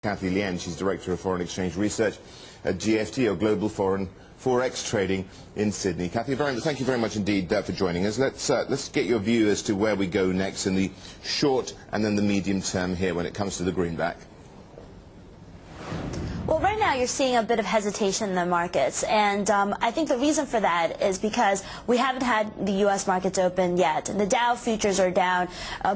Kathy Lien, she's Director of Foreign Exchange Research at GFT, or Global Foreign Forex Trading in Sydney. Kathy, thank you very much indeed for joining us. Let's get your view as to where we go next in the short and then the medium term here when it comes to the greenback. Well, right now you're seeing a bit of hesitation in the markets, and I think the reason for that is because we haven't had the U.S. markets open yet. The Dow futures are down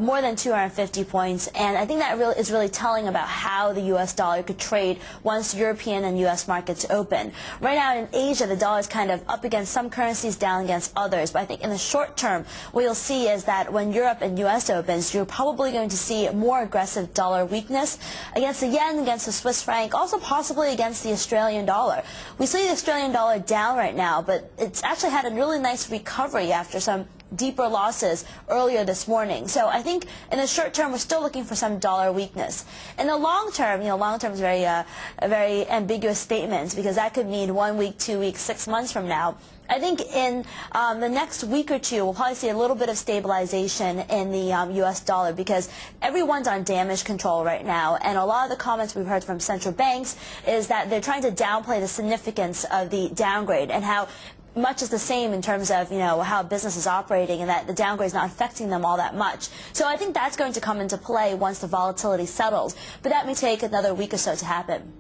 more than 250 points, and I think that is really telling about how the U.S. dollar could trade once European and U.S. markets open. Right now in Asia, the dollar is kind of up against some currencies, down against others, but I think in the short term, what you'll see is that when Europe and U.S. opens, you're probably going to see more aggressive dollar weakness against the yen, against the Swiss franc, also possibly against the Australian dollar. We see the Australian dollar down right now, but it's actually had a really nice recovery after some deeper losses earlier this morning. So I think in the short term, we're still looking for some dollar weakness. In the long term, long term is a very ambiguous statement, because that could mean 1 week, 2 weeks, 6 months from now. I think in the next week or two, we'll probably see a little bit of stabilization in the U.S. dollar, because everyone's on damage control right now, and a lot of the comments we've heard from central banks is that they're trying to downplay the significance of the downgrade and how much is the same in terms of how business is operating, and that the downgrade is not affecting them all that much. So I think that's going to come into play once the volatility settles, but that may take another week or so to happen.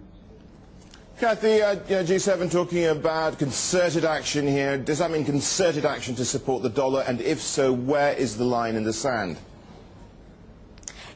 Kathy, G7 talking about concerted action here. Does that mean concerted action to support the dollar? And if so, where is the line in the sand?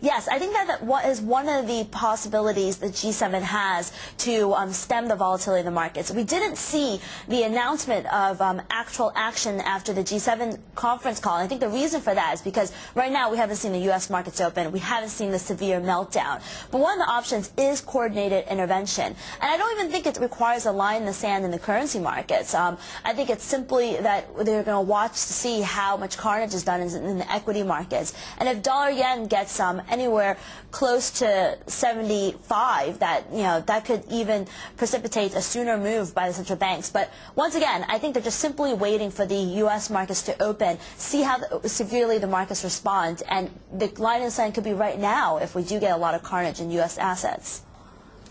Yes, I think that is one of the possibilities that G7 has to stem the volatility of the markets. We didn't see the announcement of actual action after the G7 conference call. And I think the reason for that is because right now we haven't seen the U.S. markets open. We haven't seen the severe meltdown. But one of the options is coordinated intervention. And I don't even think it requires a line in the sand in the currency markets. I think it's simply that they're going to watch to see how much carnage is done in the equity markets. And if dollar-yen gets anywhere close to 75, that could even precipitate a sooner move by the central banks. But once again, I think they're just simply waiting for the U.S. markets to open, see how severely the markets respond, and the line in the sand could be right now if we do get a lot of carnage in U.S. assets.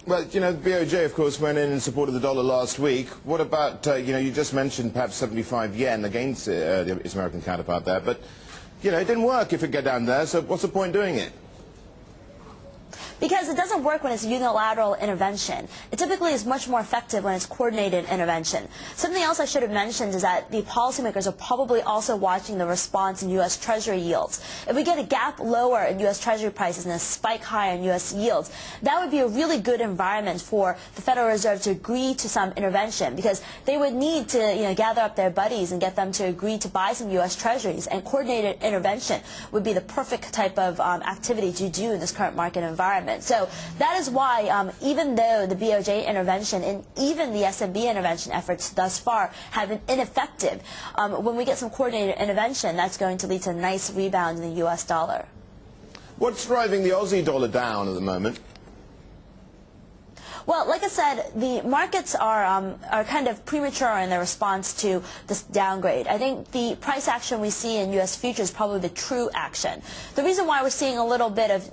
Well, the BOJ, of course, went in support of the dollar last week. What about, you just mentioned perhaps 75 yen against its American counterpart there, but, it didn't work if it got down there, so what's the point doing it? Because it doesn't work when it's unilateral intervention. It typically is much more effective when it's coordinated intervention. Something else I should have mentioned is that the policymakers are probably also watching the response in U.S. Treasury yields. If we get a gap lower in U.S. Treasury prices and a spike higher in U.S. yields, that would be a really good environment for the Federal Reserve to agree to some intervention, because they would need to gather up their buddies and get them to agree to buy some U.S. Treasuries, and coordinated intervention would be the perfect type of activity to do in this current market environment. So that is why, even though the BOJ intervention and even the SMB intervention efforts thus far have been ineffective, when we get some coordinated intervention, that's going to lead to a nice rebound in the U.S. dollar. What's driving the Aussie dollar down at the moment? Well, like I said, the markets are kind of premature in their response to this downgrade. I think the price action we see in U.S. futures is probably the true action. The reason why we're seeing a little bit of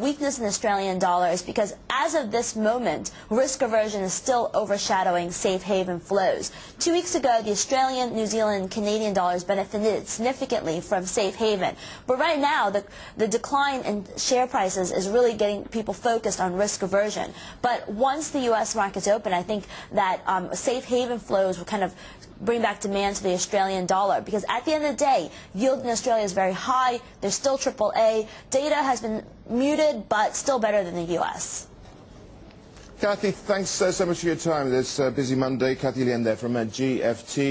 weakness in the Australian dollar is because as of this moment, risk aversion is still overshadowing safe haven flows. 2 weeks ago, the Australian, New Zealand, and Canadian dollars benefited significantly from safe haven. But right now, the decline in share prices is really getting people focused on risk aversion. But once the U.S. markets open, I think that safe haven flows will kind of bring back demand to the Australian dollar, because at the end of the day, yield in Australia is very high. There's still AAA. Data has been muted, but still better than the U.S. Kathy, thanks so much for your time this busy Monday. Kathy Lien there from GFT.